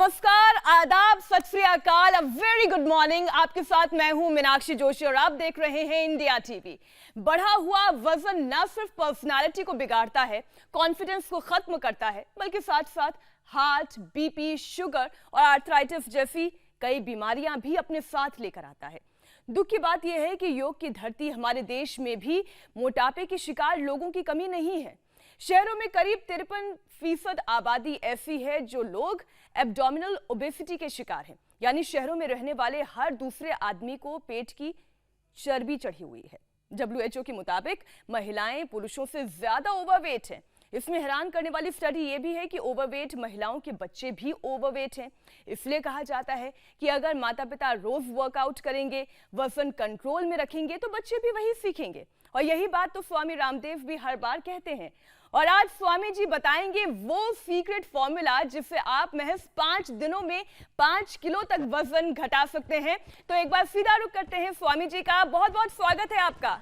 नमस्कार, आदाब, सत श्री अकाल, अ वेरी गुड मॉर्निंग। आपके साथ मैं हूं मीनाक्षी जोशी और आप देख रहे हैं इंडिया टीवी। बढ़ा हुआ वजन न सिर्फ पर्सनालिटी को बिगाड़ता है, कॉन्फिडेंस को खत्म करता है, बल्कि साथ साथ हार्ट, बीपी, शुगर और आर्थराइटिस जैसी कई बीमारियां भी अपने साथ लेकर आता है। दुख की बात यह है कि योग की धरती हमारे देश में भी मोटापे के शिकार लोगों की कमी नहीं है। शहरों में करीब 53% आबादी ऐसी है जो लोग एब्डोमिनल ओबेसिटी के शिकार हैं, यानी शहरों में रहने वाले हर दूसरे आदमी को पेट की चर्बी चढ़ी हुई है। WHO के मुताबिक महिलाएं पुरुषों से ज्यादा ओवरवेट हैं। इसमें हैरान करने वाली स्टडी ये भी है कि ओवरवेट महिलाओं के बच्चे भी ओवरवेट हैं। इसलिए कहा जाता है कि अगर माता पिता रोज वर्कआउट करेंगे, वजन कंट्रोल में रखेंगे तो बच्चे भी वही सीखेंगे। और यही बात तो स्वामी रामदेव भी हर बार कहते हैं। और आज स्वामी जी बताएंगे वो सीक्रेट फॉर्मूला जिससे आप महज 5 दिनों में 5 किलो तक वजन घटा सकते हैं। तो एक बार सीधा रुख करते हैं स्वामी जी का। बहुत बहुत स्वागत है आपका।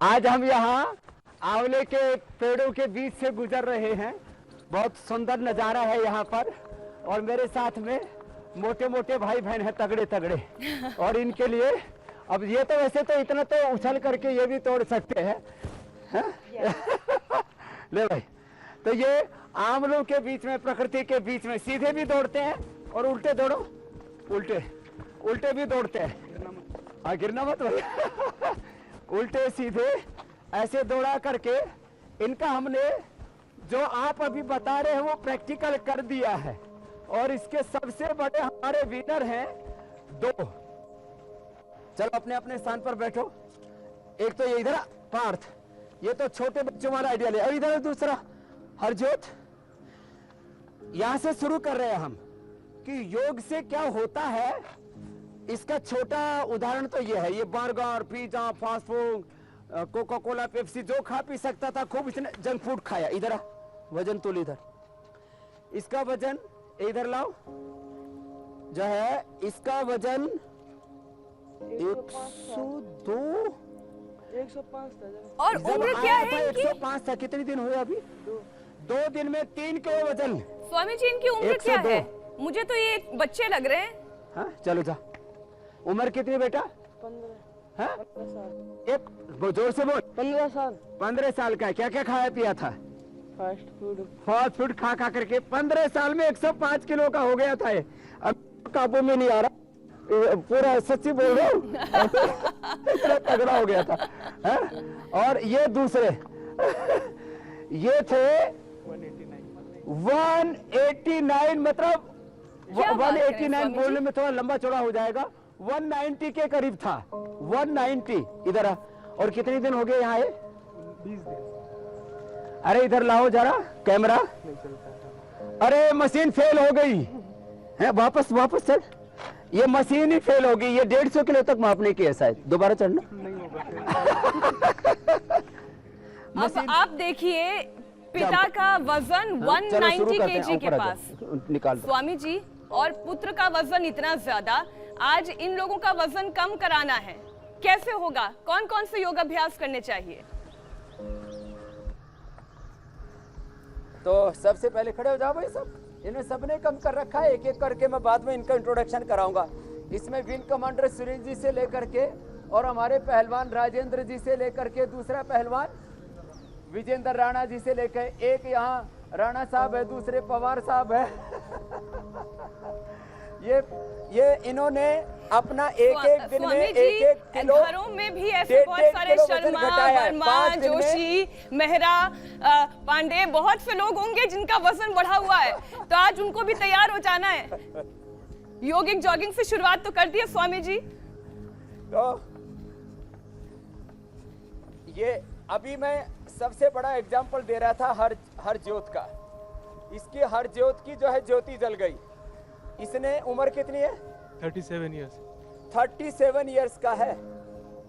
आज हम यहाँ आंवले के पेड़ों के बीच से गुजर रहे हैं। बहुत सुंदर नजारा है यहाँ पर और मेरे साथ में मोटे मोटे भाई बहन हैं, तगड़े तगड़े। और इनके लिए अब ये तो वैसे तो इतना तो उछल करके ये भी तोड़ सकते हैं, ले भाई। तो ये आंवलों के बीच में, प्रकृति के बीच में सीधे भी दौड़ते हैं और उल्टे दौड़ो, उल्टे उल्टे भी दौड़ते हैं। हाँ, गिरना मत भाई। उल्टे सीधे ऐसे दौड़ा करके इनका हमने जो आप अभी बता रहे हैं वो प्रैक्टिकल कर दिया है। और इसके सबसे बड़े हमारे विनर हैं 2। चलो अपने अपने स्थान पर बैठो। एक तो ये इधर पार्थ, ये तो छोटे बच्चों वाला आइडिया ले। और इधर दूसरा हरजोत। यहां से शुरू कर रहे हैं हम कि योग से क्या होता है। इसका छोटा उदाहरण तो ये है, ये burger, pizza, fast food, Coca Cola, Pepsi, जो खा पी सकता था खूब इसने जंक फूड खाया। इधर वजन तोल, इधर इसका वजन इधर लाओ, जो है इसका वजन 102 105 था। और उम्र क्या है इनकी? 105 था। कितने दिन हुए अभी? 2 दिन में 3 किलो वजन। स्वामी जी इनकी उम्र क्या है? मुझे तो ये बच्चे लग रहे हैं। हाँ, चलो जा। उम्र कितनी बेटा? 15 हाँ? साल। एक जोर से बोल। 15 साल। 15 साल का है। क्या क्या खाया पिया था? फास्ट फूड खा खा करके 15 साल में 105 किलो का हो गया था। ये अब काबू में नहीं आ रहा। पूरा सच्ची बोल रहा हूँ। इतना तगड़ा हो गया था। है? और ये दूसरे ये थे 189, मतलब 189 बोलने में थोड़ा लंबा चौड़ा हो जाएगा। 190 के करीब था। 190 इधर आ। और कितने दिन हो गए यहाँ आए? 20 दिन। अरे इधर लाओ जरा कैमरा। अरे मशीन फेल हो गई है। वापस वापस चल। ये मशीन ही फेल हो गई। ये 150 किलो तक मापने की है शायद। दोबारा चढ़ना नहीं होगा। अब आप देखिए पिता का वजन 190 केजी के पास, निकाल स्वामी जी, और पुत्र का वजन इतना ज्यादा। आज इन लोगों का वजन कम कराना है, कैसे होगा? कौन कौन से योग अभ्यास करने चाहिए? तो सबसे पहले खड़े हो जाओ भाई सब। इन्हें सबने कम कर रखा है। एक एक करके मैं बाद में इनका इंट्रोडक्शन कराऊंगा। इसमें विंग कमांडर सुरेंद्र जी से लेकर के और हमारे पहलवान राजेंद्र जी से लेकर के दूसरा पहलवान विजेंद्र राणा जी से लेकर, एक यहाँ राणा साहब है, दूसरे पवार साहब है। ये इन्होंने अपना एक दिन में एक किलो, घरों में भी ऐसे बहुत सारे शर्मा, वर्मा, जोशी, मेहरा, पांडे, बहुत से लोग होंगे जिनका वजन बढ़ा हुआ है। तो आज उनको भी तैयार हो जाना है। योगिक जॉगिंग से शुरुआत तो कर दी है स्वामी जी। तो ये अभी मैं सबसे बड़ा एग्जाम्पल दे रहा था हर ज्योत का। इसकी हर ज्योत की जो है ज्योति जल गई। इसने उम्र कितनी है? 37 इयर्स। 37 इयर्स का है।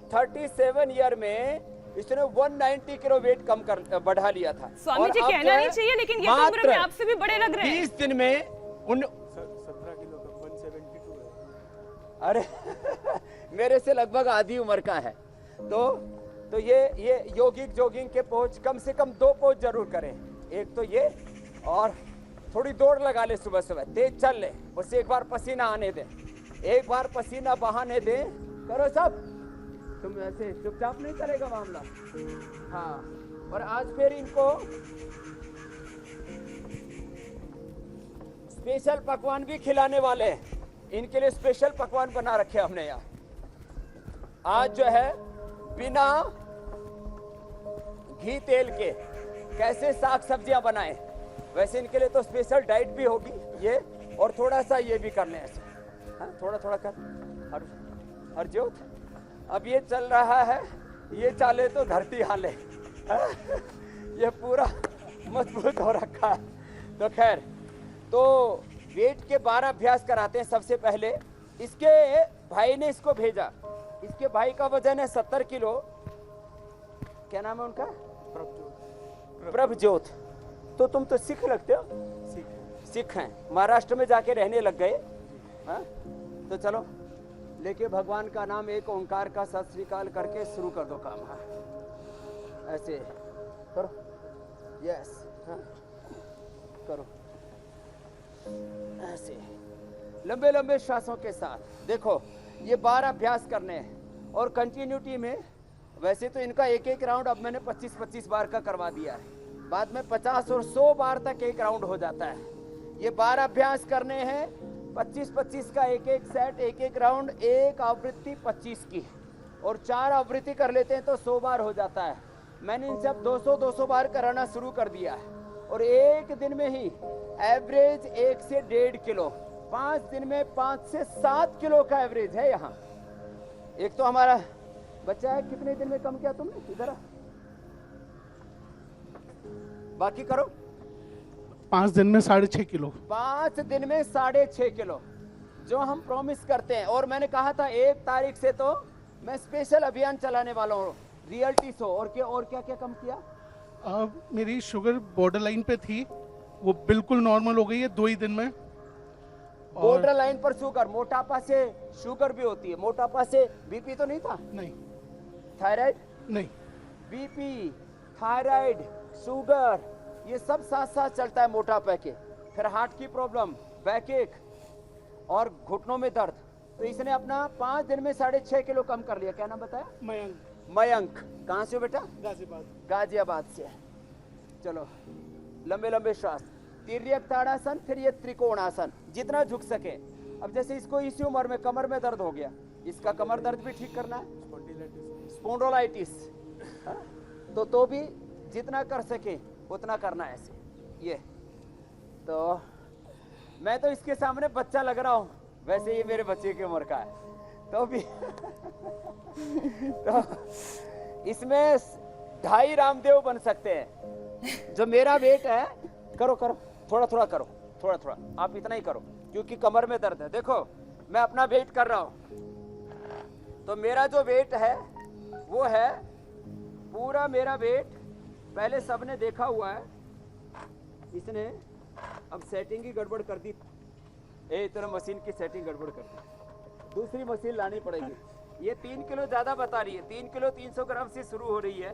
37 ईयर में इसने 190 किलो वेट कम कर बढ़ा लिया था। स्वामी जी कहना नहीं चाहिए, लेकिन ये तो उम्र में आपसे भी बड़े लग रहे हैं। 20 दिन में 17 किलो का 172 है। अरे मेरे से लगभग आधी उम्र का है। तो ये योगिक जॉगिंग के पोज कम से कम 2 पोज जरूर करें। एक तो ये, और थोड़ी दौड़ लगा ले सुबह सुबह, तेज चल ले, बस एक बार पसीना आने दे, एक बार पसीना बहाने दे। करो सब, तुम ऐसे चुपचाप नहीं चलेगा मामला। हाँ, और आज फिर इनको स्पेशल पकवान भी खिलाने वाले हैं। इनके लिए स्पेशल पकवान बना रखे हमने यहाँ। आज जो है बिना घी तेल के कैसे साग सब्जियां बनाएं, वैसे इनके लिए तो स्पेशल डाइट भी होगी ये, और थोड़ा सा ये भी कर लें ऐसे। हाँ, थोड़ा थोड़ा कर। हरज्योत, अब ये चल रहा है, ये चाले तो धरती हाले। ये पूरा मजबूत हो रखा है। तो खैर, तो वेट के 12 अभ्यास कराते हैं। सबसे पहले इसके भाई ने इसको भेजा, इसके भाई का वजन है 70 किलो। क्या नाम है उनका? प्रभजोत। तो तुम तो सिख लगते हो? सिख हैं, महाराष्ट्र में जाके रहने लग गए। हाँ, तो चलो लेके भगवान का नाम, एक ओंकार का सत श्री अकाल करके शुरू कर दो काम। हाँ, ऐसे करो, यस, हाँ करो ऐसे, लंबे लंबे श्वासों के साथ। देखो ये 12 अभ्यास करने हैं और कंटिन्यूटी में। वैसे तो इनका एक एक राउंड अब मैंने 25-25 बार का करवा दिया है, बाद में 50 और 100 बार तक एक राउंड हो जाता है। ये 12 अभ्यास करने हैं, 25-25 का एक एक सेट, एक एक राउंड, एक आवृत्ति 25 की, और 4 आवृत्ति कर लेते हैं तो 100 बार हो जाता है। मैंने इनसे अब 200-200 बार कराना शुरू कर दिया है, और एक दिन में ही एवरेज 1 से 1.5 किलो, 5 दिन में 5 से 7 किलो का एवरेज है यहाँ। एक तो हमारा बच्चा है, कितने दिन में कम किया तुमने? इधर आ, बाकी करो। 5 दिन में 6.5 किलो। 5 दिन में 6.5 किलो जो हम प्रॉमिस करते हैं। और मैंने कहा था 1 तारीख से तो मैं स्पेशल अभियान चलाने वाला हूँ, रियलिटी शो। और क्या क्या कम किया? मेरी शुगर बॉर्डर लाइन पे थी, वो बिल्कुल नॉर्मल हो गई है 2 ही दिन में। बॉर्डर लाइन पर शुगर, मोटापा से शुगर भी होती है। मोटापा से बीपी तो नहीं था? नहीं। थायराइड? नहीं। बीपी, थायराइड, शुगर, ये सब साथ साथ चलता है मोटापे के। फिर हार्ट की प्रॉब्लम, बैक एक और घुटनों में दर्द। तो इसने अपना 5 दिन में 6.5 किलो कम कर लिया। क्या नाम बताया? मयंक। कहाँ से हो बेटा? गाजियाबाद से। चलो लंबे लंबे श्वास, तिर्यक ताड़ासन, फिर ये त्रिकोणासन, जितना झुक सके। अब जैसे इसको इसी उम्र में कमर में दर्द हो गया, इसका कमर दर्द भी ठीक करना है, स्पॉन्डिलाइटिस। तो भी जितना कर सके उतना करना है ऐसे। ये तो मैं तो इसके सामने बच्चा लग रहा हूँ, वैसे ये मेरे बच्चे की उम्र का है तो भी तो इसमें 2.5 रामदेव बन सकते हैं। जो मेरा वेट है, करो थोड़ा थोड़ा करो, थोड़ा थोड़ा, आप इतना ही करो क्योंकि कमर में दर्द है। देखो मैं अपना वेट कर रहा हूं, तो मेरा जो वेट है वो है पूरा मेरा वेट, पहले सबने देखा हुआ है, इसने अब सेटिंग ही गड़बड़ कर दी। तेरा मशीन की सेटिंग गड़बड़ कर दी, दूसरी मशीन लानी पड़ेगी। ये 3 किलो ज्यादा बता रही है, 3 किलो 300 ग्राम से शुरू हो रही है,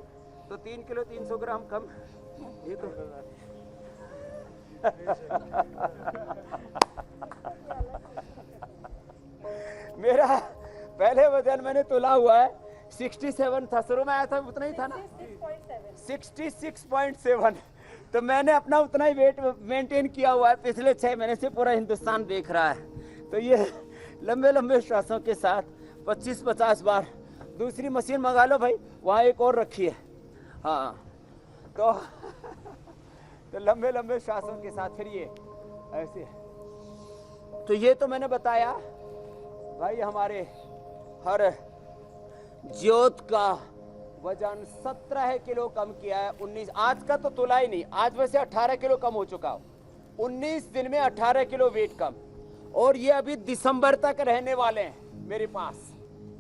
तो 3 किलो 300 ग्राम कम। मेरा पहले वजन मैंने तोला हुआ है 67 था, शुरू में आया था उतना ही था ना, 66.7। तो मैंने अपना उतना ही वेट मेंटेन किया हुआ है पिछले 6 महीने से, पूरा हिंदुस्तान देख रहा है। तो ये लंबे लंबे श्वासों के साथ 25-50 बार। दूसरी मशीन मंगा लो भाई, वहाँ एक और रखी है। हाँ तो लंबे लंबे श्वासों के साथ फिर ये ऐसे। तो ये तो मैंने बताया भाई, हमारे हर ज्योत का वजन 17 किलो कम किया है। 19 आज का तो तुला ही नहीं, आज वैसे 18 किलो कम हो चुका हो। 19 दिन में 18 किलो वेट कम, और ये अभी दिसंबर तक रहने वाले हैं मेरे पास।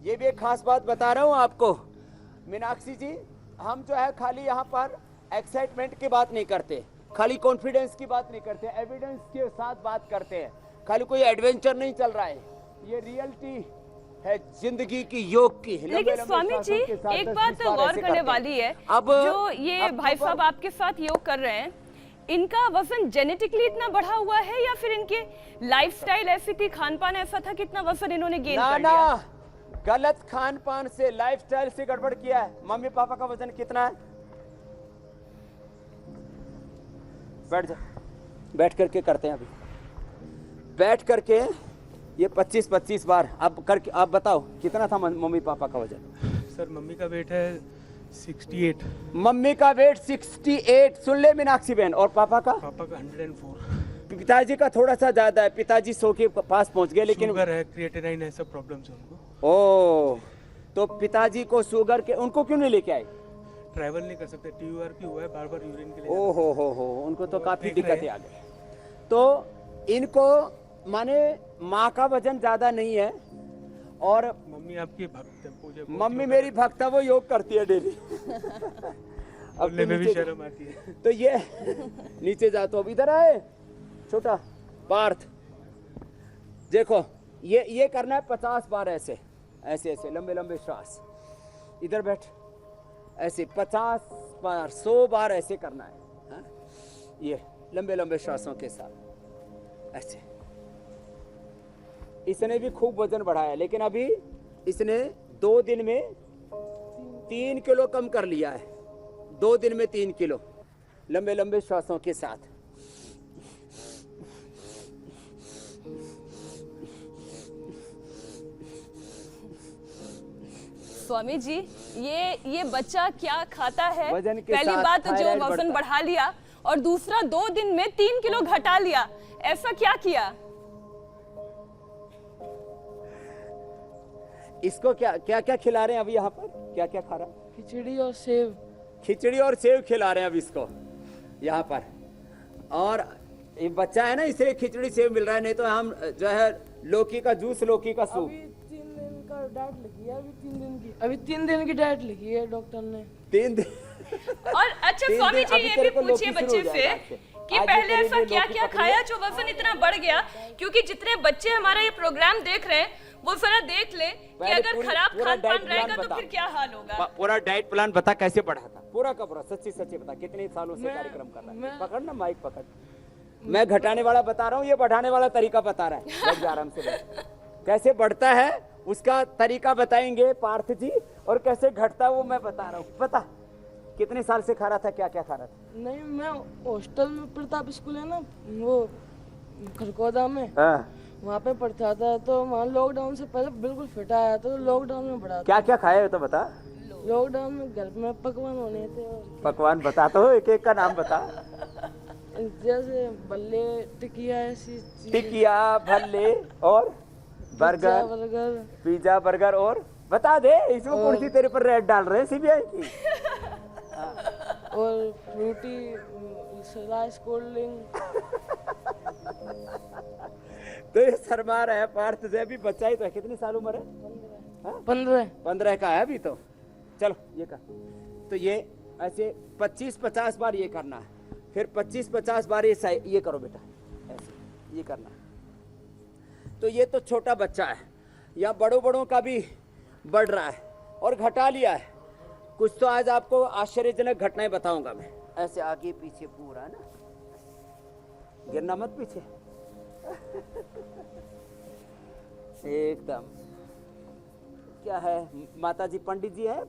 ये भी एक खास बात बता रहा हूँ आपको मीनाक्षी जी, हम जो है खाली यहाँ पर एक्साइटमेंट की बात नहीं करते, खाली कॉन्फिडेंस की बात नहीं करते, एविडेंस के साथ बात करते हैं। खाली कोई एडवेंचर नहीं चल रहा है, ये रियलिटी है जिंदगी की, योग की। लेकिन स्वामी जी एक बात गौर करने वाली है, अब जो ये भाई साहब आपके साथ योग कर रहे हैं, इनका वजन जेनेटिकली इतना बढ़ा हुआ है या फिर इनके लाइफस्टाइल ऐसी थी, खान पान ऐसा था कि इतना वजन इन्होंने गेन ना कर ना, लिया? गलत खान पान से, लाइफस्टाइल से गड़बड़ किया है। मम्मी पापा का वजन कितना है? बैठ जा, बैठ करके करते हैं अभी। बैठ करके ये 25-25 बार अब करके आप बताओ कितना था मम्मी पापा का वजन? सर मम्मी का वेट है 68, मम्मी का वेट 68, सुन ले मीनाक्षी बहन। और पापा का? पापा का 104। पिताजी का थोड़ा सा ज्यादा है, पिताजी 100 के पास पहुंच गए, लेकिन शुगर है, क्रिएटिनिन है, सब प्रॉब्लम्स है उनको। ओ, तो पिताजी को शुगर के, उनको क्यों नहीं लेके आए? ट्रैवल नहीं कर सकते, TURP हुआ है, बार बार यूरिन के लिए ओ हो, उनको तो काफी देख रहे दिक्कतें आ गई। तो इनको माने माँ का वजन ज्यादा नहीं है, और मम्मी आपकी भक्त है, पूजा मम्मी मेरी भक्त है, वो योग करती है डेली। अब बोलने तो में भी नीचे शर्म आती है। तो ये नीचे जा, तो अब इधर आए छोटा पार्थ, देखो ये करना है 50 बार, ऐसे ऐसे ऐसे लंबे लंबे श्वास। इधर बैठ, ऐसे 50 बार 100 बार ऐसे करना है, हाँ? ये लंबे लंबे श्वासों के साथ ऐसे। इसने भी खूब वजन बढ़ाया, लेकिन अभी इसने 2 दिन में 3 किलो कम कर लिया है। 2 दिन में 3 किलो, लंबे लंबे श्वासों के साथ। स्वामी जी, ये बच्चा क्या खाता है? वजन के पहली साथ बात तो जो थायराइड वजन बढ़ता। बढ़ा लिया, और दूसरा 2 दिन में 3 किलो घटा लिया, ऐसा क्या किया? इसको क्या क्या क्या खिला रहे हैं अभी यहाँ पर? क्या क्या खा रहा है? खिचड़ी और सेव। खिचड़ी और सेव खिला रहे हैं अभी इसको यहाँ पर। और ये बच्चा है ना, इसलिए खिचड़ी सेव मिल रहा है, नहीं तो हम जो है लौकी का जूस, लौकी का सूप। अभी 3 दिन का डाइट लिखी है, अभी 3 दिन की डाइट लिखी है डॉक्टर ने। 3 दिन। और अच्छा 3 स्वामी दिन, जी, अभी ये तेरे भी को पूछिए लौकी शुरू हो बच्चे से जाएगा आपसे। कि आज पहले ये ऐसा तेरे लिए क्या लौकी क्या पकड़ी खाया है। जो वजन इतना बढ़ गया? क्योंकि जितने बच्चे हमारा ये प्रोग्राम देख रहे हैं वो जरा देख ले कि पहले अगर खराब पूरा खान पान डाइट प्लान रहेगा तो बता। फिर क्या हाल होगा? पूरा डाइट प्लान बता, कैसे बढ़ा था पूरा का पूरा, सच्ची सच्ची बता। कितने सालों से कार्यक्रम कर रहा है? मैं- पकड़ ना माइक पकड़। मैं घटाने वाला बता रहा हूँ, ये बढ़ाने वाला तरीका बता रहा है। बैठ जा आराम से बैठ। कैसे बढ़ता है उसका तरीका बताएंगे पार्थ जी, और कैसे घटता है वो मैं बता रहा हूँ। बता, कितने साल से खा रहा था, क्या क्या खा रहा था? नहीं, मैं हॉस्टल में प्रताप स्कूल है ना, वो खरकोदा में, हाँ। वहाँ पे पढ़ता था। तो वहाँ लॉकडाउन से पहले बिल्कुल फिट आया, तो लॉकडाउन में बढ़ा था। क्या क्या खाया है तो बता। लॉकडाउन में घर में पकवान होने थे, और पकवान बता तो, एक एक का नाम बता। जैसे बल्ले, टिकिया, ऐसी चीजें। टिकिया, भल्ले और pizza, burger, burger pizza, burger, और बता दे। इसमें कुर्सी तेरे पर रेड डाल रहे हैं सीबीआई की। और फ्रूटी, राइस, कोल्ड ड्रिंक। तो ये शर्मा रहा है पार्थ से, अभी बच्चा ही तो है। कितनी साल उम्र है? 15 का है अभी तो। चलो ये कर, तो ये ऐसे 25-50 बार ये करना है, फिर 25-50 बार ये करो बेटा, ऐसे ये करना है। तो ये तो छोटा बच्चा है, या बड़ों का भी बढ़ रहा है और घटा लिया है। कुछ तो आज आपको आश्चर्यजनक घटनाएं बताऊंगा मैं। ऐसे आगे पीछे पूरा ना, गिरना मत पीछे। एकदम। क्या है, माता जी पंडित जी है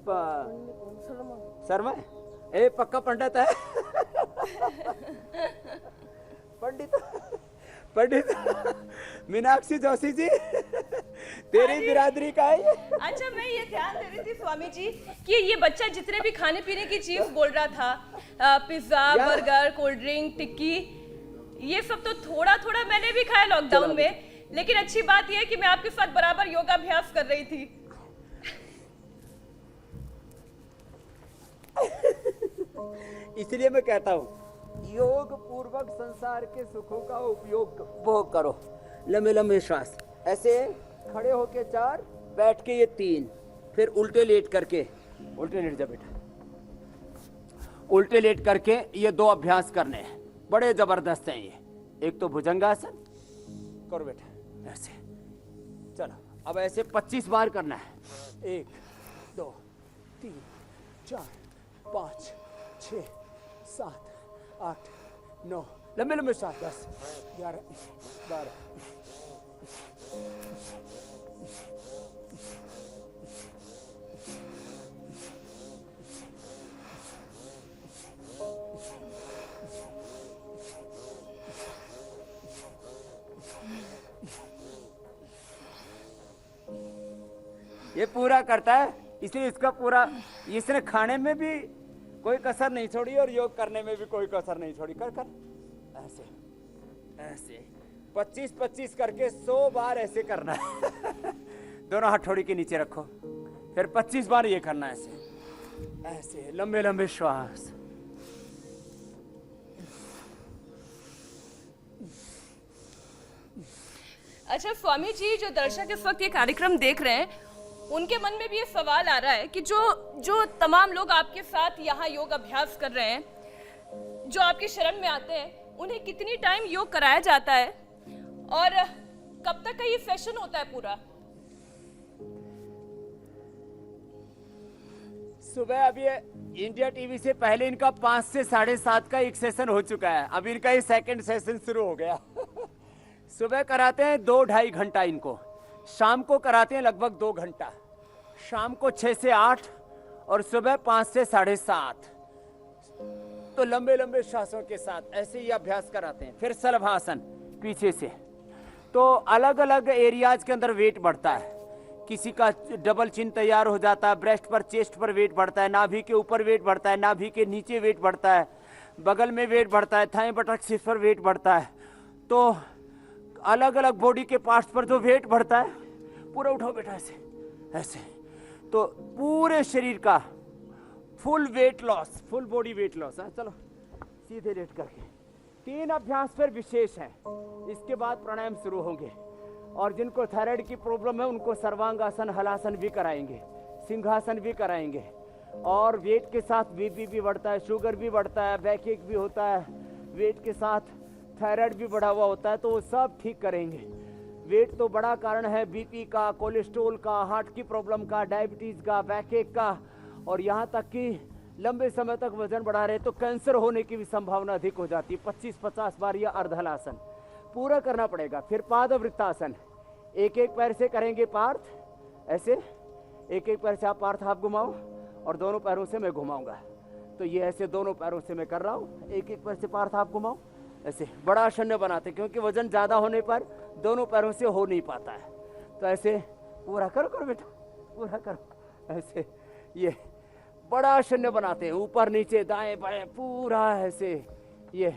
शर्मा? ए पक्का पंडित है। पंडित मीनाक्षी जोशी जी, तेरी बिरादरी का है ये। अच्छा, मैं ये ध्यान दे रही थी स्वामी जी कि ये बच्चा जितने भी खाने पीने की चीज बोल रहा था, पिज्जा, बर्गर, कोल्ड ड्रिंक, टिक्की, ये सब तो थोड़ा थोड़ा मैंने भी खाया लॉकडाउन में, लेकिन अच्छी बात यह है कि मैं आपके साथ बराबर योगाभ्यास कर रही थी। इसलिए मैं कहता हूँ, योग पूर्वक संसार के सुखों का उपयोग भोग करो। लंबे लंबे श्वास, ऐसे खड़े होके 4, बैठ के ये 3, फिर उल्टे लेट करके, उल्टे लेट जा बेटा, उल्टे लेट करके ये 2 अभ्यास करने हैं, बड़े जबरदस्त हैं ये। एक तो भुजंगासन करो बेटा ऐसे। चलो अब ऐसे 25 बार करना है। 1 2 3 4 5 6 7 8 9 लंबे लंबे सांस 10 11 12 ये पूरा करता है, इसलिए इसका पूरा, इसने खाने में भी कोई कसर नहीं छोड़ी और योग करने में भी कोई कसर नहीं छोड़ी। कर कर ऐसे ऐसे 25-25 करके 100 बार ऐसे करना है। दोनों हथौड़ी के नीचे रखो, फिर 25 बार ये करना है ऐसे ऐसे लंबे लंबे श्वास। अच्छा स्वामी जी, जो दर्शक इस वक्त ये कार्यक्रम देख रहे हैं, उनके मन में भी ये सवाल आ रहा है कि जो तमाम लोग आपके साथ यहाँ योग अभ्यास कर रहे हैं, जो आपके शरण में आते हैं, उन्हें कितनी टाइम योग कराया जाता है और कब तक का ये सेशन होता है पूरा? सुबह अभी इंडिया टीवी से पहले इनका 5 से 7:30 का एक सेशन हो चुका है, अभी इनका ये सेकंड सेशन शुरू हो गया। सुबह कराते हैं 2-2.5 घंटा इनको, शाम को कराते हैं लगभग 2 घंटा, शाम को 6 से 8 और सुबह 5 से 7:30। तो लंबे लंबे श्वासों के साथ ऐसे ही अभ्यास कराते हैं। फिर शलभासन पीछे से, तो अलग अलग एरियाज के अंदर वेट बढ़ता है। किसी का डबल चिन तैयार हो जाता है, ब्रेस्ट पर चेस्ट पर वेट बढ़ता है, नाभि के ऊपर वेट बढ़ता है, नाभि के नीचे वेट बढ़ता है, बगल में वेट बढ़ता है, थाई बटक सिर पर वेट बढ़ता है। तो अलग अलग बॉडी के पार्ट्स पर जो वेट बढ़ता है, पूरा उठाओ बेटा ऐसे ऐसे, तो पूरे शरीर का full weight loss, full body weight loss है। चलो सीधे लेट करके 3 अभ्यास फिर विशेष है, इसके बाद प्राणायाम शुरू होंगे। और जिनको थायराइड की प्रॉब्लम है उनको सर्वांगासन, हलासन भी कराएंगे, सिंहासन भी कराएंगे। और वेट के साथ बीपी भी बढ़ता है, शुगर भी बढ़ता है, बैकएक भी होता है, वेट के साथ थायराइड भी बढ़ा हुआ होता है, तो वो सब ठीक करेंगे। वेट तो बड़ा कारण है बीपी का, कोलेस्ट्रॉल का, हार्ट की प्रॉब्लम का, डायबिटीज का, बैकएक का, और यहाँ तक कि लंबे समय तक वजन बढ़ा रहे तो कैंसर होने की भी संभावना अधिक हो जाती है। 25-50 बार यह अर्धहलासन पूरा करना पड़ेगा। फिर पादवृत्तासन, एक एक पैर से करेंगे पार्थ, ऐसे एक एक पैर से आप पार्थ आप घुमाओ और दोनों पैरों से मैं घुमाऊंगा। तो ये ऐसे दोनों पैरों से मैं कर रहा हूँ, एक एक पैर से पार्थ आप घुमाओ, ऐसे बड़ा आसन बनाते, क्योंकि वजन ज़्यादा होने पर दोनों पैरों से हो नहीं पाता है। तो ऐसे पूरा करो करो बेटा, पूरा करो ऐसे, ये बड़ा आसन बनाते हैं, ऊपर नीचे दाएं बाएं पूरा ऐसे। ये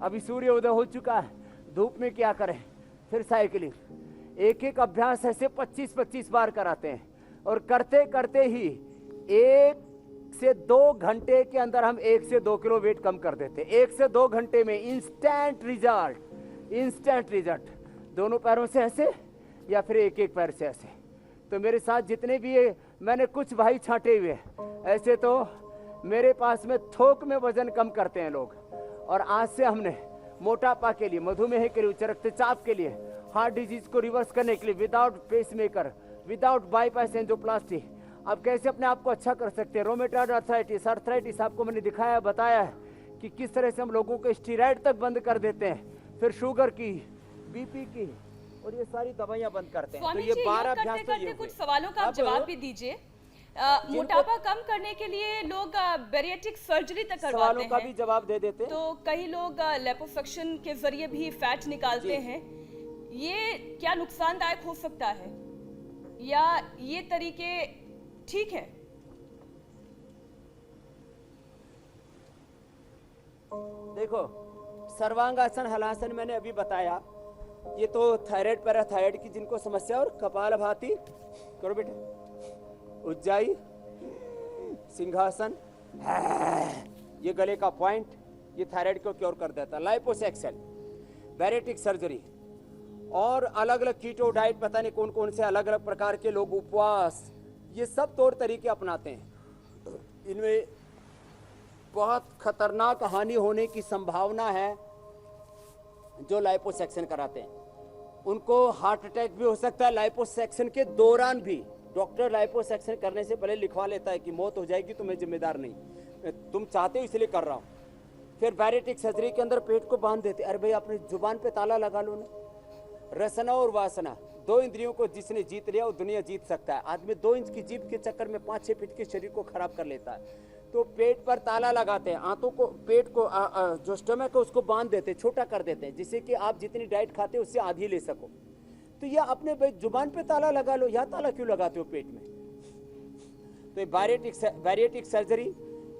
अभी सूर्य उदय हो चुका है, धूप में क्या करें, फिर साइकिलिंग, एक एक अभ्यास ऐसे 25-25 बार कराते हैं। और करते करते ही 1 से 2 घंटे के अंदर हम 1 से 2 किलो वेट कम कर देते हैं। 1 से 2 घंटे में इंस्टेंट रिजल्ट, इंस्टेंट रिजल्ट। दोनों पैरों से ऐसे या फिर एक एक पैर से ऐसे। तो मेरे साथ जितने भी है, मैंने कुछ भाई छांटे हुए, ऐसे तो मेरे पास में थोक में वजन कम करते हैं लोग। और आज से हमने मोटापा के लिए, मधुमेह के लिए, उच्च रक्तचाप के लिए, हार्ट डिजीज को रिवर्स करने के लिए, without pacemaker, without bypass angioplasty, आप कैसे अपने आप को अच्छा कर सकते हैं। रोमेटॉइड आर्थराइटिस आपको मैंने दिखाया, बताया है कि किस तरह से हम लोगों को स्टीरॉयड तक बंद कर देते हैं, फिर शुगर की, बीपी की, और ये सारी दवाइयां बंद करते हैं। तो ये 12 अभ्यास तो ये कुछ सवालों का आप जवाब भी दीजिए। मोटापा कम करने के लिए लोग बैरिएट्रिक सर्जरी तक करवाते सवालों हैं, का भी जवाब दे देते हैं। तो कई लोग लिपोसक्शन के जरिए भी फैट निकालते हैं। ये क्या नुकसानदायक हो सकता है या ये तरीके ठीक है? देखो, सर्वांगासन, हलासन मैंने अभी बताया, ये तो थायराइड, पैराथायराइड की जिनको समस्या, और कपालभाति करो बेटा, उज्जाई, सिंहासन, ये गले का पॉइंट, ये थायराइड को क्योर कर देता है। लाइपोसैक्शन, बैरिएट्रिक सर्जरी, और अलग अलग कीटो डाइट, पता नहीं कौन कौन से अलग अलग प्रकार के लोग, उपवास, ये सब तौर तरीके अपनाते हैं। इनमें बहुत खतरनाक हानि होने की संभावना है। जो लाइपोसैक्शन कराते हैं उनको हार्ट अटैक भी हो सकता है। लाइपोसैक्शन के दौरान भी डॉक्टर लाइपोसैक्शन करने से पहले लिखवा लेता है कि मौत हो जाएगी तो मैं जिम्मेदार नहीं, तुम चाहते हो इसलिए कर रहा हूँ। फिर बैरेटिक सर्जरी के अंदर पेट को बांध देते। अरे भाई अपनी जुबान पे ताला लगा लो ना। रसना और वासना, दो इंद्रियों को जिसने जीत लिया वो दुनिया जीत सकता है। आदमी 2 इंच की जीभ के चक्कर में 5-6 फीट के शरीर को खराब कर लेता है। तो पेट पर ताला लगाते हैं, आंतों को, पेट को, जो स्टमक है उसको बांध देते हैं, छोटा कर देते हैं, जिससे कि आप जितनी डाइट खाते हो उससे आधी ले सको। तो यह अपने जुबान पे ताला लगा लो, यह ताला क्यों लगाते हो पेट में? तो ये बैरिएटिक सर्जरी,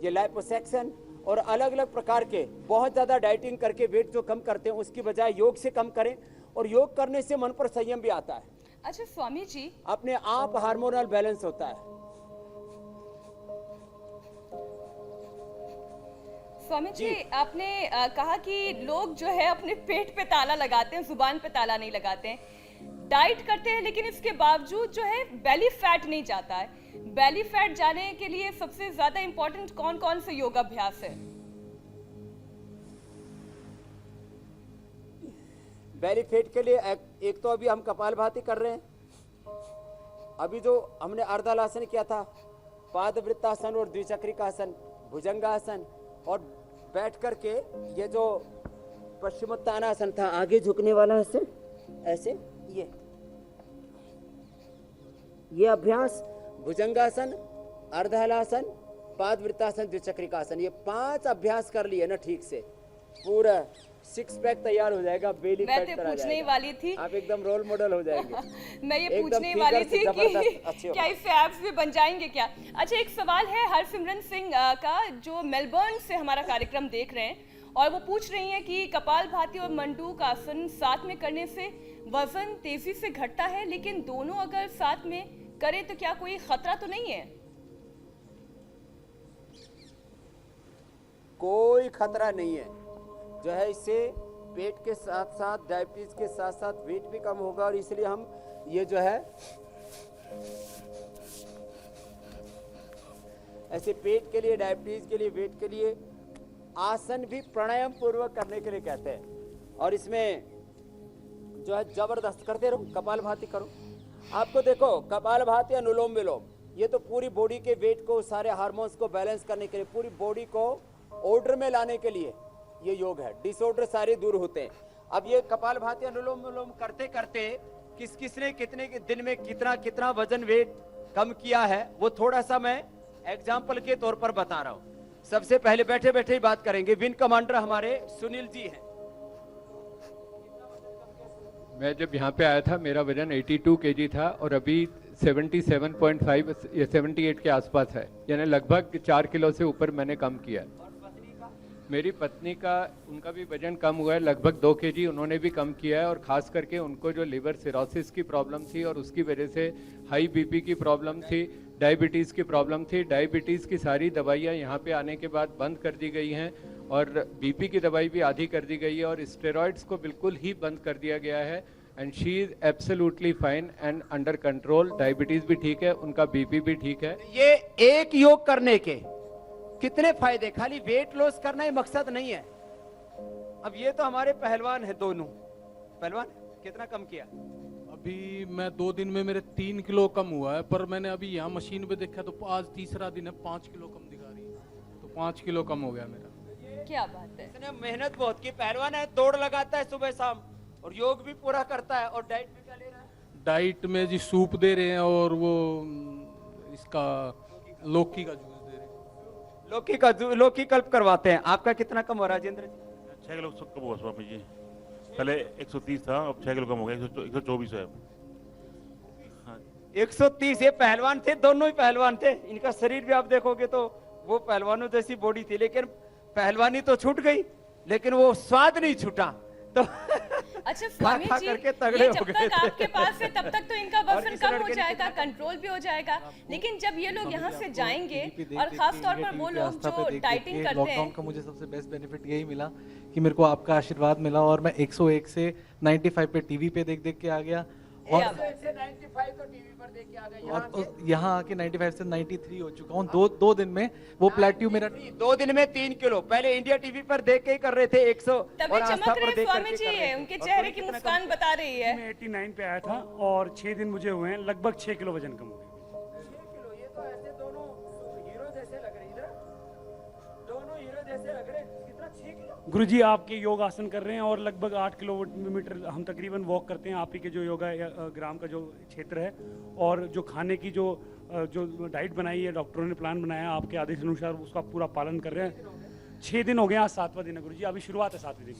ये लाइपोसैक्शन और अलग अलग प्रकार के बहुत ज़्यादा डाइटिंग करके वेट जो कम करते हैं उसकी बजाय योग से कम करें। और योग करने से मन पर संयम भी आता है। अच्छा स्वामी जी, अपने आप हार्मोनल बैलेंस होता है। स्वामी जी आपने कहा कि लोग जो है अपने पेट पे ताला लगाते हैं, जुबान पे ताला नहीं लगाते हैं। डाइट करते हैं लेकिन इसके बावजूद जो है बेली फैट नहीं जाता है। बेली फैट जाने के लिए सबसे ज्यादा इंपॉर्टेंट कौन कौन से योगाभ्यास है? बेली फैट के लिए एक तो अभी हम कपालभाति कर रहे हैं। अभी जो हमने अर्धलासन किया था, पादवृत्तासन और द्विचक्रिकासन, भुजंगासन, और बैठ करके ये जो पश्चिमोत्तानासन था, आगे झुकने वाला ऐसे ऐसे, ये अभ्यास, भुजंगासन, अर्धहलासन, पादवृत्तासन, द्विचक्रिकासन, ये 5 अभ्यास कर लिए ना ठीक से, पूरा 6 पैक तैयार हो जाएगा। बेली मैं फैट तो करा पूछने ही जाएगा। वाली थी, आप एकदम रोल मॉडल हो जाएंगे। मैं ये एकदम पूछने ही figure वाली से थी जबरदस्त कि अच्छे हो। क्या इससे एब्स भी बन जाएंगे क्या? अच्छा एक सवाल है हरसिमरन सिंह का, जो मेलबर्न से हमारा कार्यक्रम देख रहे हैं, और वो पूछ रही हैं कि कपालभाति और मंडूक आसन साथ में करने से वजन तेजी से घटता है, लेकिन दोनों अगर साथ में करें तो क्या कोई खतरा तो नहीं है? कोई खतरा नहीं है। जो है इससे पेट के साथ साथ डायबिटीज के साथ साथ वेट भी कम होगा। और इसलिए हम ये जो है ऐसे पेट के लिए, डायबिटीज के लिए, वेट के लिए आसन भी प्राणायाम पूर्वक करने के लिए कहते हैं। और इसमें जो है जबरदस्त करते रहो, कपालभाति करो। आपको देखो कपालभाति, अनुलोम विलोम, ये तो पूरी बॉडी के वेट को, सारे हार्मोन्स को बैलेंस करने के लिए, पूरी बॉडी को ऑर्डर में लाने के लिए ये योग है। डिसऑर्डर सारे दूर होते हैं। अब ये कपालभाति, अनुलोम विलोम करते करते किस किस ने कितने दिन में कितना कितना वजन वेट कम किया है, वो थोड़ा सा मैं एग्जाम्पल के तौर पर बता रहा हूँ। सबसे पहले बैठे बैठे ही बात करेंगे। विंग कमांडर हमारे सुनील जी हैं। मैं जब यहाँ पे आया था मेरा वजन 82 केजी था और अभी 77.5 या 78 के आसपास है, यानी लगभग 4 किलो से ऊपर मैंने कम किया है। मेरी पत्नी का, उनका भी वजन कम हुआ है, लगभग 2 केजी उन्होंने भी कम किया है। और ख़ास करके उनको जो लिवर सिरोसिस की प्रॉब्लम थी और उसकी वजह से हाई बीपी की प्रॉब्लम थी, डायबिटीज़ की प्रॉब्लम थी। डायबिटीज़ की सारी दवाइयाँ यहाँ पे आने के बाद बंद कर दी गई हैं और बीपी की दवाई भी आधी कर दी गई है और स्टेरॉइड्स को बिल्कुल ही बंद कर दिया गया है। And she is absolutely fine and under control. Diabetes भी ठीक है, उनका बीपी भी ठीक है। ये एक योग करने के कितने फायदे, खाली वेट लॉस करना ही मकसद नहीं है। अब ये तो हमारे पहलवान है दोनों। पहलवान कितना कम किया? अभी मैं 2 दिन में मेरे 3 किलो कम हुआ है, पर मैंने अभी यहाँ मशीन पे देखा तो आज तीसरा दिन है, 5 किलो कम दिखा रही है, तो 5 किलो कम हो गया मेरा। क्या बात है। इसने मेहनत बहुत की। पहलवान है, दौड़ लगाता है सुबह शाम और योग भी पूरा करता है। और डाइट में क्या ले रहा है? डाइट में जी सूप दे रहे हैं और वो इसका लौकी का जूस दे रहे हैं। लौकी कल्प करवाते हैं। आपका कितना कम हो, राजेंद्र जी? 6 किलो कम हुआ स्वामी जी। पहले 130 था, अब 6 किलो कम हो गया, 124 है। हाँ। 130। ये पहलवान थे, दोनों ही पहलवान थे। इनका शरीर भी आप देखोगे तो वो पहलवानों जैसी बॉडी थी, लेकिन पहलवानी तो छूट गई, लेकिन वो स्वाद नहीं छूटा। तो अच्छा स्वामी खा जी, करके तगड़े ये हो जब गए तक थे। आपके पास है तब तक तो इनका और वजन इस कम लड़के हो ने जाएगा, कितना- कंट्रोल भी हो जाएगा। लेकिन जब ये लोग यहाँ से जाएंगे टीवी और खास तौर पर वो लोग जो डाइटिंग करते लॉकडाउन हैं, का मुझे सबसे बेस्ट बेनिफिट यही मिला कि मेरे को आपका आशीर्वाद मिला और मैं 101 से 95 पे टीवी पे देख देख के आ गया और क्या बात है। 95 तो टीवी पर देख के आ गए। और यहाँ आके 95 से 93 हो चुका हूँ। दो दिन में वो प्लेट्यू मेरा 2 दिन में 3 किलो। पहले इंडिया टीवी पर देख के ही कर रहे थे 100, तभी और आस्था चमक पर रहे देख स्वामी करके जी कर रहे थे। उनके और चेहरे कोई की कितना मुस्कान बता रही है। मैं 89 पे आया था और 6 दिन मुझे हुए हैं, लगभग 6 किलो वजन कम हो गया। 6 किलो। ये तो ऐसे दोनों हीरो जैसे लग रहे। इधर दोनों हीरो जैसे लग रहे। कितना गुरुजी आपके योग आसन कर रहे हैं और लगभग 8 किलोमीटर हम तकरीबन वॉक करते हैं आप ही के जो योगा ग्राम का जो क्षेत्र है, और जो खाने की जो डाइट बनाई है डॉक्टरों ने, प्लान बनाया आपके आदेश अनुसार, उसका पूरा पालन कर रहे हैं। 6 दिन हो गए, आज 7वां दिन है गुरुजी, अभी शुरुआत है 7वें दिन।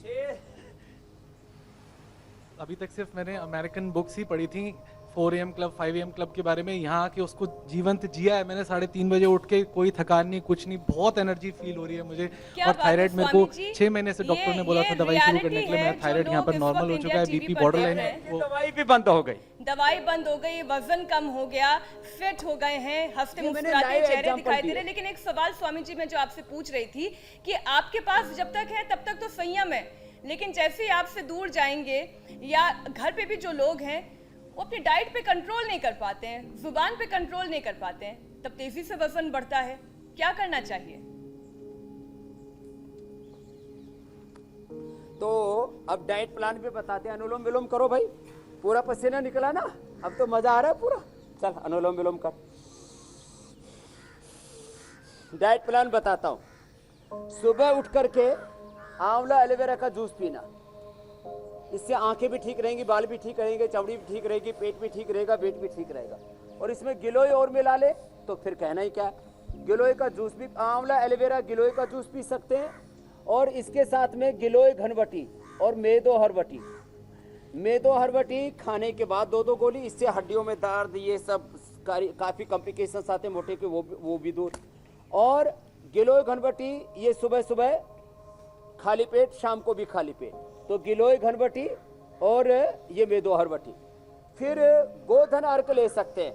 अभी तक सिर्फ मैंने अमेरिकन बुक्स ही पढ़ी थी, 4 AM क्लब, 5 AM क्लब के बारे में। यहाँ आके उसको जीवंत जिया है मैंने। 3:30 बजे उठ के, कोई थकान नहीं, कुछ नहीं, बहुत एनर्जी फील हो रही है मुझे। और थायराइड मेरे को 6 महीने से डॉक्टर ने बोला था दवाई शुरू करने के लिए। मेरा थायराइड यहाँ पर नॉर्मल हो चुका है, बीपी बॉर्डर लाइन वो दवाई भी बंद हो गई, दवाई बंद हो गई, वजन कम हो गया, फिट हो गए हैं, हंसते मुस्कुराते चेहरे दिखाई दे रहे हैं। लेकिन एक सवाल स्वामी जी मैं जो आपसे पूछ रही थी कि आपके पास जब तक है तब तक तो संयम है, लेकिन जैसे ही आपसे दूर जाएंगे या घर पे भी जो लोग हैं वो अपनी डाइट पे कंट्रोल नहीं कर पाते हैं, जुबान पे कंट्रोल नहीं कर पाते हैं, तब तेजी से वजन बढ़ता है। क्या करना चाहिए? तो अब डाइट प्लान भी बताते हैं। अनुलोम विलोम करो भाई, पूरा पसीना निकला ना, अब तो मजा आ रहा है पूरा। चल अनुलोम विलोम कर। डाइट प्लान बताता हूं। सुबह उठ करके आंवला एलोवेरा का जूस पीना, इससे आंखें भी ठीक रहेंगी, बाल भी ठीक रहेंगे, चमड़ी भी ठीक रहेगी, पेट भी ठीक रहेगा, वेट भी ठीक रहेगा। और इसमें गिलोय और मिला ले तो फिर कहना ही क्या। गिलोय का जूस भी, आंवला एलोवेरा गिलोय का जूस पी सकते हैं। और इसके साथ में गिलोय घनवटी और मेदो हरवटी, मेदो हरवटी खाने के बाद 2-2 गोली, इससे हड्डियों में दर्द ये सब काफी कॉम्प्लिकेशंस आते हैं मोटे के, वो भी दूर। और गिलोय घनवटी ये सुबह सुबह खाली पेट, शाम को भी खाली पेट। तो गिलोय घनवटी और ये मेदो हरवटी। फिर गोधन अर्क ले सकते हैं,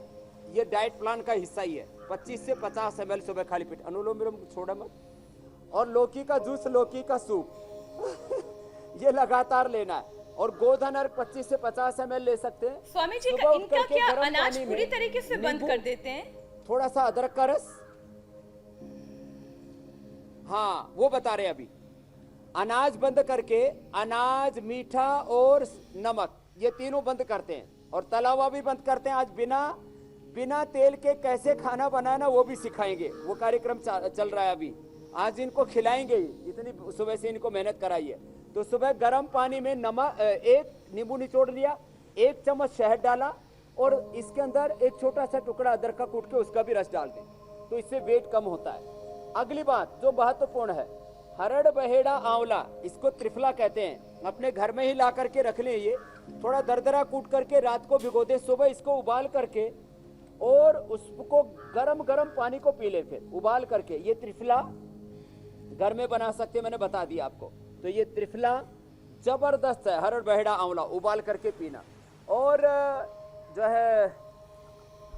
ये डाइट प्लान का हिस्सा ही है। 25 से 50 ml सुबह खाली पेट, अनुलोम विलोम छोड़ा मत। और लौकी का जूस, लौकी का सूप ये लगातार लेना है। और गोधन अर्क 25 से 50 ml ले सकते हैं। स्वामी जी का इनका क्या अनाज पूरी तरीके से बंद कर देते हैं? थोड़ा सा अदरक का रस, हाँ वो बता रहे अभी। अनाज बंद करके, अनाज, मीठा और नमक ये तीनों बंद करते हैं। और तला हुआ भी बंद करते हैं। आज बिना तेल के कैसे खाना बनाना वो भी सिखाएंगे, वो कार्यक्रम चल रहा है अभी। आज इनको खिलाएंगे, इतनी सुबह से इनको मेहनत कराई है। तो सुबह गर्म पानी में नमक, 1 नींबू निचोड़ लिया, 1 चम्मच शहद डाला और इसके अंदर एक छोटा सा टुकड़ा अदरक का कूट के उसका भी रस डाल दें, तो इससे वेट कम होता है। अगली बात जो महत्वपूर्ण है, हरड़ बहेड़ा आंवला, इसको त्रिफला कहते हैं। अपने घर में ही ला करके रख लें। ये थोड़ा दरदरा कूट करके रात को भिगो दें, सुबह इसको उबाल करके और उसको गरम गरम पानी को पी लें। फिर उबाल करके ये त्रिफला घर में बना सकते हैं, मैंने बता दिया आपको। तो ये त्रिफला जबरदस्त है, हरड़ बहेड़ा आंवला उबाल करके पीना। और जो है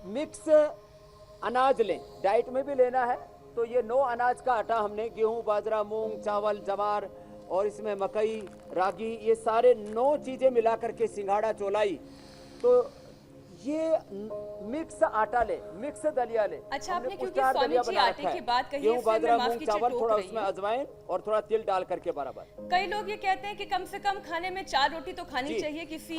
मिक्स अनाज लें, डाइट में भी लेना है। तो ये 9 अनाज का आटा हमने, गेहूं, बाजरा, मूंग, चावल, जवार और इसमें मकई, रागी, ये सारे 9 चीजें मिला करके सिंघाड़ा, चौलाई, तो ये मिक्स आटा ले, मिक्स दलिया ले। अच्छा, आपने क्योंकि स्वामी जी आटे की बात कही है, इसलिए मैं माफ कीजिए चावल, टोक थोड़ा रही उसमें हूं। अजवाइन और थोड़ा तिल डाल करके बराबर। कई लोग ये कहते हैं कि कम से कम खाने में 4 रोटी तो खानी चाहिए किसी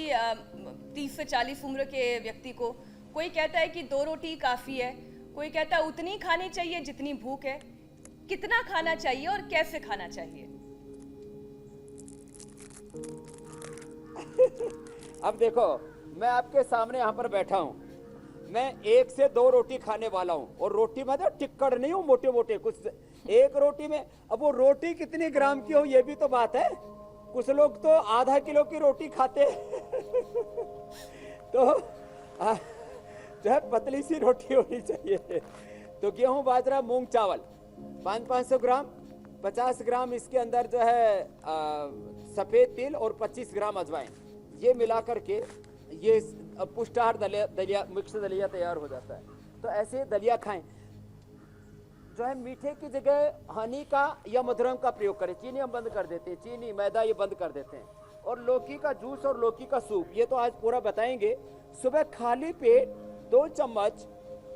30 से 40 उम्र के व्यक्ति को। कोई कहता है कि 2 रोटी काफी है, कोई कहता है उतनी खानी चाहिए जितनी भूख है। कितना खाना चाहिए और कैसे खाना चाहिए? अब देखो, मैं आपके सामने यहाँ पर बैठा हूँ, मैं 1 से 2 रोटी खाने वाला हूँ। और रोटी मतलब टिक्कड़ नहीं हूँ, मोटे मोटे कुछ। एक रोटी में, अब वो रोटी कितनी ग्राम की हो ये भी तो बात है। कुछ लोग तो आधा किलो की रोटी खाते तो जो है पतली सी रोटी होनी चाहिए। तो गेहूं, बाजरा, मूंग, चावल 500 ग्राम, 50 ग्राम इसके अंदर जो है सफेद तिल और 25 ग्राम अजवाइन, ये मिला करके ये पुष्टाहार दलिया, मिक्स दलिया तैयार हो जाता है। तो ऐसे दलिया खाएं। जो है मीठे की जगह हनी का या मधुरम का प्रयोग करें। चीनी हम बंद कर देते हैं, चीनी, मैदा ये बंद कर देते हैं। और लौकी का जूस और लौकी का सूप, ये तो आज पूरा बताएंगे। सुबह खाली पेट 2 चम्मच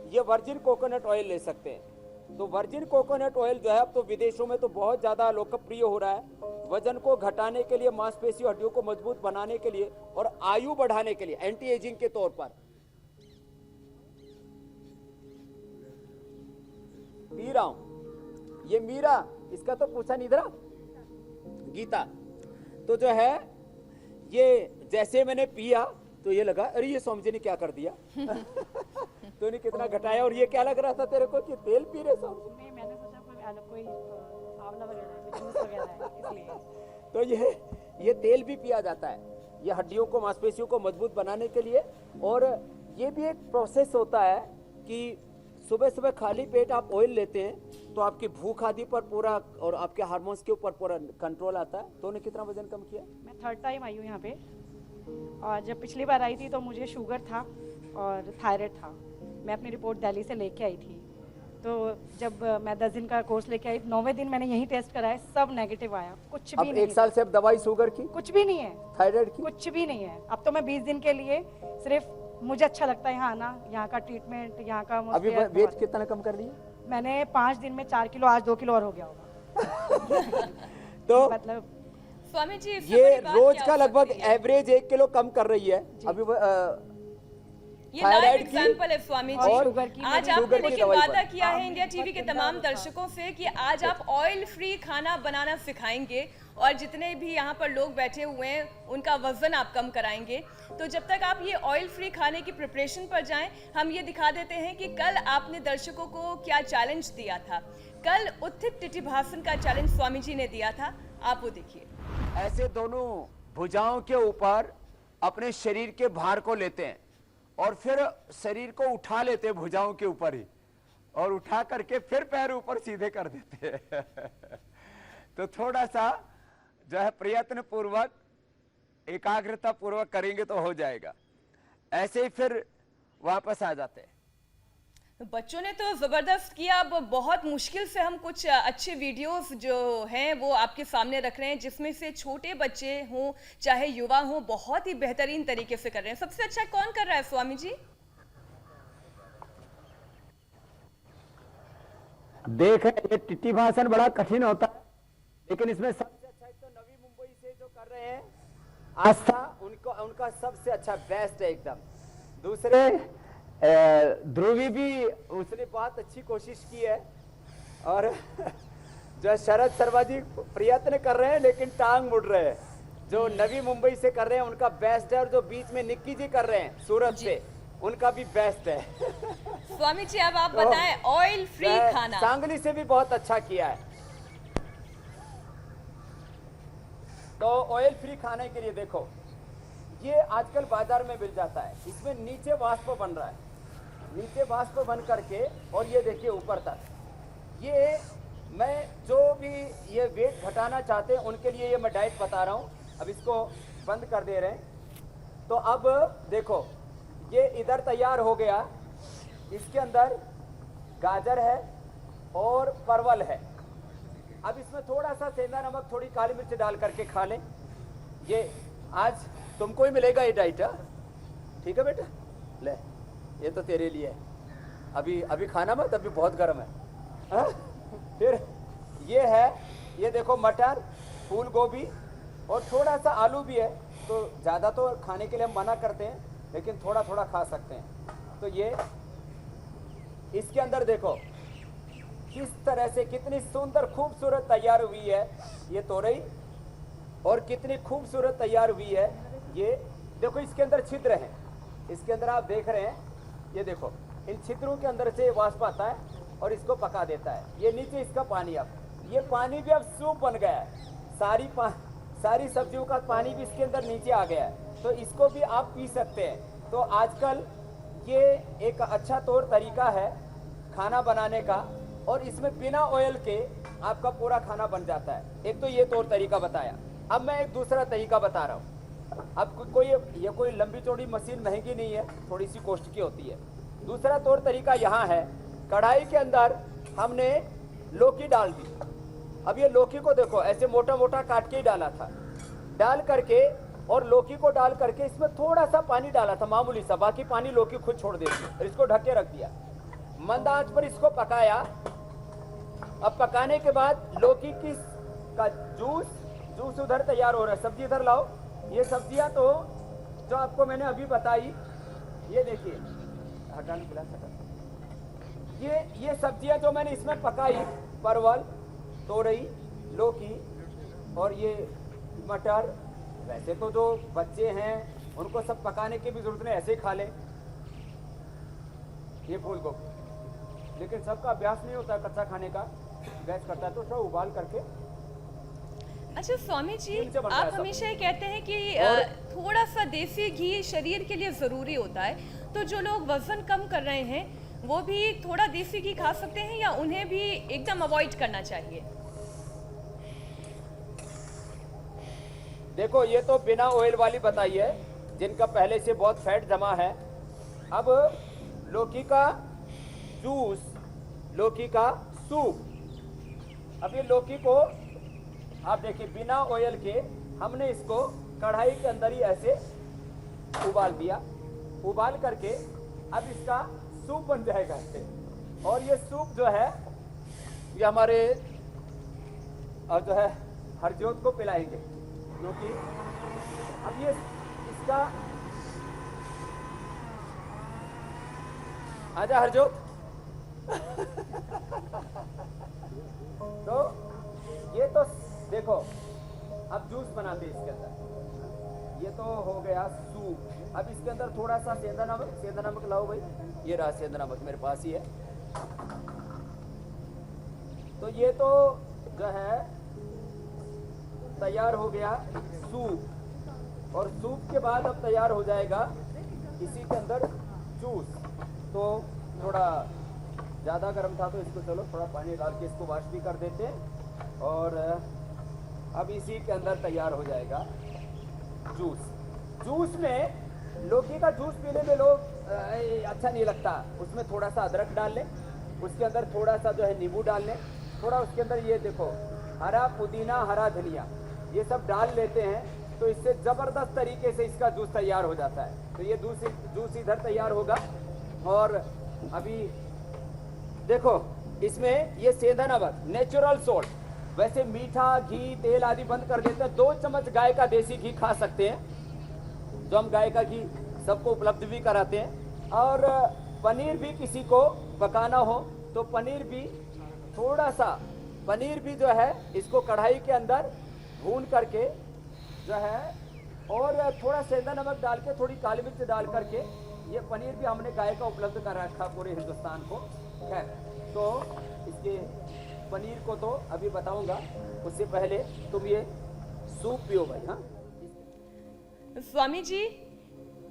ये वर्जिन कोकोनट ऑयल ले सकते हैं। तो वर्जिन कोकोनट ऑयल जो है अब तो विदेशों में तो बहुत ज़्यादा लोकप्रिय हो रहा है। वजन को घटाने के लिए, मांसपेशी हड्डियों को मजबूत बनाने के लिए और आयु बढ़ाने के लिए, एंटी एजिंग के तौर पर पी रहा हूं। ये मीरा, इसका तो पूछा नहीं था। गीता। तो जो है ये जैसे मैंने पिया तो ये लगा अरे ये स्वामी जी ने क्या कर दिया। तूने कितना घटाया और ये क्या लग रहा था तेरे को कि तेल पी रहे स्वामी जी? नहीं, मैंने सोचा कोई अलग कोई आंवला वगैरह है, जूस वगैरह है इसलिए। तो ये तेल भी पिया जाता है, ये हड्डियों को मांसपेशियों को मजबूत बनाने के लिए। और ये भी एक प्रोसेस होता है कि सुबह सुबह खाली पेट आप ऑयल लेते हैं तो आपकी भूख आदि पर पूरा और आपके हार्मोन्स के ऊपर पूरा कंट्रोल आता है। तो उन्हें कितना वजन कम किया? मैं 3rd टाइम आई हूँ यहाँ पे, और जब पिछली बार आई थी तो मुझे शुगर था और थायराइड था। मैं अपनी रिपोर्ट दिल्ली से लेके आई थी। तो जब मैं 10 दिन का कोर्स लेके आई, 9वें दिन मैंने यही टेस्ट कराया, सब नेगेटिव आया, कुछ भी अब नहीं। 1 साल से अब दवाई शुगर की कुछ भी नहीं है, थायराइड की कुछ भी नहीं है। अब तो मैं 20 दिन के लिए सिर्फ, मुझे अच्छा लगता है यहाँ आना, यहाँ का ट्रीटमेंट, यहाँ का अभी वेट कितना कम कर लिया? मैंने 5 दिन में 4 किलो, आज 2 किलो और हो गया होगा। तो मतलब स्वामी जी ये रोज का लगभग एवरेज 1 किलो कम कर रही है। अभी ये लाइव एग्जांपल है स्वामी जी। और आज आपने लेकिन वादा किया है इंडिया टीवी के तमाम दर्शकों से कि आज आप ऑयल फ्री खाना बनाना सिखाएंगे और जितने भी यहाँ पर लोग बैठे हुए हैं उनका वजन आप कम कराएंगे। तो जब तक आप ये ऑयल फ्री खाने की प्रिपरेशन पर जाएं, हम ये दिखा देते हैं कि कल आपने दर्शकों को क्या चैलेंज दिया था। कल उत्थित टिटिभासन का चैलेंज स्वामी जी ने दिया था, आप वो देखिए। ऐसे दोनों भुजाओं के ऊपर अपने शरीर के भार को लेते हैं और फिर शरीर को उठा लेते हैं भुजाओं के ऊपर ही, और उठा करके फिर पैर ऊपर सीधे कर देते हैं। तो थोड़ा सा जो है प्रयत्न पूर्वक एकाग्रता पूर्वक करेंगे तो हो जाएगा। ऐसे ही फिर वापस आ जाते हैं। बच्चों ने तो जबरदस्त किया। अब बहुत मुश्किल से हम कुछ अच्छे वीडियोस जो हैं वो आपके सामने रख रहे हैं, जिसमें से छोटे बच्चे हों चाहे युवा हों बहुत ही बेहतरीन तरीके से कर रहे हैं। सबसे अच्छा कौन कर रहा है स्वामी जी? देख ये टिटिभासन बड़ा कठिन होता है, लेकिन इसमें सबसे अच्छा एक तो नवी मुंबई से जो कर रहे हैं आस्था, उनका सबसे अच्छा बेस्ट है एकदम। दूसरे ध्रुवी भी, उसने बहुत अच्छी कोशिश की है। और जो शरद शर्मा जी प्रयत्न कर रहे हैं लेकिन टांग मुड़ रहे हैं। जो नवी मुंबई से कर रहे हैं उनका बेस्ट है, और जो बीच में निक्की जी कर रहे हैं सूरत से, उनका भी बेस्ट है। स्वामी जी अब आप बताएं ऑयल फ्री खाना। सांगली से भी बहुत अच्छा किया है। तो ऑयल फ्री खाने के लिए देखो, ये आजकल बाजार में मिल जाता है। इसमें नीचे वाष्प बन रहा है, नीचे वाष्प बन करके, और ये देखिए ऊपर तक। ये मैं जो भी ये वेट घटाना चाहते हैं उनके लिए ये मैं डाइट बता रहा हूँ। अब इसको बंद कर दे रहे हैं। तो अब देखो ये इधर तैयार हो गया, इसके अंदर गाजर है और परवल है। अब इसमें थोड़ा सा सेंधा नमक, थोड़ी काली मिर्च डाल करके खा लें। ये आज तुमको ही मिलेगा ये डाइट। ठीक है बेटा, ले ये तो तेरे लिए है। अभी खाना मत, अभी बहुत गर्म है। हा? फिर ये है, ये देखो मटर, फूल गोभी और थोड़ा सा आलू भी है। तो ज़्यादा तो खाने के लिए हम मना करते हैं, लेकिन थोड़ा थोड़ा खा सकते हैं। तो ये इसके अंदर देखो किस तरह से कितनी सुंदर खूबसूरत तैयार हुई है ये तोरई, और कितनी खूबसूरत तैयार हुई है ये। देखो इसके अंदर छिद्र हैं, इसके अंदर आप देख रहे हैं, ये देखो इन छिद्रों के अंदर से वाष्प आता है और इसको पका देता है। ये नीचे इसका पानी, अब ये पानी भी अब सूप बन गया है। सारी सब्जियों का पानी भी इसके अंदर नीचे आ गया है, तो इसको भी आप पी सकते हैं। तो आजकल ये एक अच्छा तौर तरीका है खाना बनाने का, और इसमें बिना ऑयल के आपका पूरा खाना बन जाता है। एक तो ये तौर तरीका बताया। अब मैं एक दूसरा तरीका बता रहा हूँ। अब ये कोई लंबी चौड़ी मशीन महंगी नहीं है, थोड़ी सी कॉस्ट की होती है। दूसरा तौर तरीका यहाँ है, कढ़ाई के अंदर हमने लौकी डाल दी। अब ये लौकी को देखो ऐसे मोटा मोटा काट के ही डाला था, डाल करके, और लौकी को डाल करके इसमें थोड़ा सा पानी डाला था मामूली सा, बाकी पानी लौकी खुद छोड़ देती है। और इसको ढक के रख दिया, मंद आंच पर इसको पकाया। अब पकाने के बाद लौकी की का जूस उधर तैयार हो रहा है। सब्जी इधर लाओ। ये सब्जियां तो जो आपको मैंने अभी बताई, ये देखिए, हटाने गिलास हटा। ये सब्जियां जो मैंने इसमें पकाई, परवल, तोरई, लौकी, और ये मटर, वैसे तो जो बच्चे हैं उनको सब पकाने की भी जरूरत नहीं, ऐसे ही खा लें। ये फूल गोभी, लेकिन सबका अभ्यास नहीं होता कच्चा खाने का, गैस करता है तो थोड़ा उबाल करके। अच्छा स्वामी जी, इनसे बनता है आप सब। हमेशा ये कहते हैं कि और- थोड़ा सा देसी घी शरीर के लिए ज़रूरी होता है, तो जो लोग वजन कम कर रहे हैं वो भी थोड़ा देसी घी खा सकते हैं या उन्हें भी एकदम अवॉइड करना चाहिए? देखो ये तो बिना ऑयल वाली बताई है, जिनका पहले से बहुत फैट जमा है। अब लौकी का जूस, लौकी का सूप। अब ये लौकी को आप देखिए बिना ऑयल के हमने इसको कढ़ाई के अंदर ही ऐसे उबाल दिया। उबाल करके अब इसका सूप बन जाएगा ऐसे। और ये सूप जो है ये हमारे और जो है हरजोत को पिलाएंगे, क्योंकि अब ये इसका आजा हरजोत। तो ये तो देखो अब जूस बनाते हैं इसके अंदर। ये तो हो गया सूप। अब इसके अंदर थोड़ा सा सेंधा नमक, सेंधा नमक लाओ भाई, ये रहा सेंधा नमक मेरे पास ही है। तो ये तो जो है तैयार हो गया सूप। और सूप के बाद अब तैयार हो जाएगा इसी के अंदर जूस। तो थोड़ा ज़्यादा गर्म था तो इसको चलो थोड़ा पानी डाल के इसको वाश भी कर देते हैं। और अब इसी के अंदर तैयार हो जाएगा जूस। जूस में लौकी का जूस पीने में लोग अच्छा नहीं लगता, उसमें थोड़ा सा अदरक डाल लें, उसके अंदर थोड़ा सा जो है नींबू डाल लें, थोड़ा उसके अंदर ये देखो हरा पुदीना, हरा धनिया, ये सब डाल लेते हैं तो इससे ज़बरदस्त तरीके से इसका जूस तैयार हो जाता है। तो ये जूस इधर तैयार होगा। और अभी देखो इसमें ये सेंधा नमक, नेचुरल सोल्ट, वैसे मीठा, घी, तेल आदि बंद कर देते हैं। 2 चम्मच गाय का देसी घी खा सकते हैं, जो हम गाय का घी सबको उपलब्ध भी कराते हैं। और पनीर भी किसी को पकाना हो तो पनीर भी थोड़ा सा, पनीर भी जो है इसको कढ़ाई के अंदर भून करके जो है और थोड़ा सेंधा नमक डाल के, थोड़ी काली मिर्च डाल करके, ये पनीर भी हमने गाय का उपलब्ध कर रखा पूरे हिंदुस्तान को है। तो इसके पनीर को तो अभी बताऊंगा, उससे पहले तुम ये सूप पियो भाई। हाँ स्वामी जी,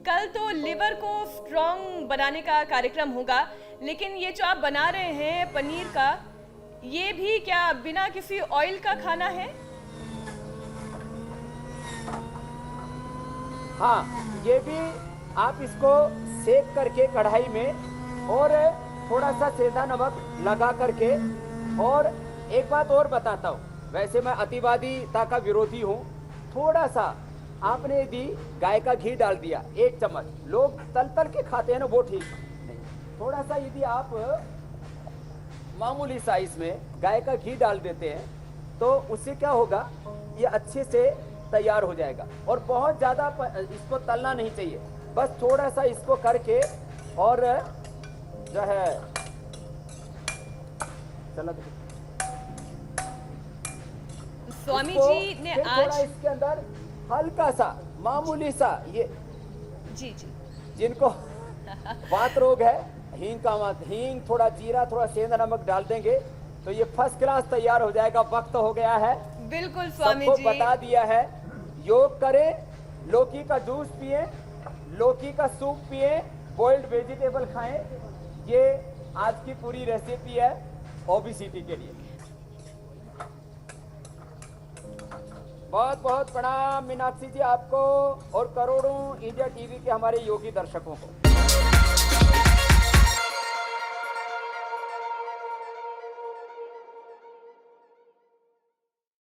कल तो लिवर को स्ट्रॉन्ग बनाने का कार्यक्रम होगा, लेकिन ये जो आप बना रहे हैं पनीर का, ये भी क्या बिना किसी ऑयल का खाना है? हाँ, ये भी आप इसको सेक करके कढ़ाई में और थोड़ा सा सेंधा नमक लगा करके। और एक बात और बताता हूँ, वैसे मैं अतिवादीता का विरोधी हूँ। थोड़ा सा आपने यदि गाय का घी डाल दिया 1 चम्मच, लोग तल के खाते हैं ना, वो ठीक नहीं। थोड़ा सा यदि आप मामूली साइज में गाय का घी डाल देते हैं तो उससे क्या होगा, ये अच्छे से तैयार हो जाएगा। और बहुत ज़्यादा इसको तलना नहीं चाहिए, बस थोड़ा सा इसको करके और जो है चला स्वामी जी ने आज इसके अंदर हल्का सा मामूली सा ये जी जिनको वात रोग है, हींग का मत, हींग, थोड़ा जीरा, थोड़ा सेंधा नमक डाल देंगे तो ये फर्स्ट क्लास तैयार हो जाएगा। वक्त हो गया है, बिल्कुल स्वामी सबको जी बता दिया है। योग करें, लौकी का जूस पिए, लौकी का सूप पिए, बॉइल्ड वेजिटेबल खाएं। ये आज की पूरी रेसिपी है ओबेसिटी के लिए। बहुत बहुत प्रणाम मीनाक्षी जी आपको और करोड़ों इंडिया टीवी के हमारे योगी दर्शकों को।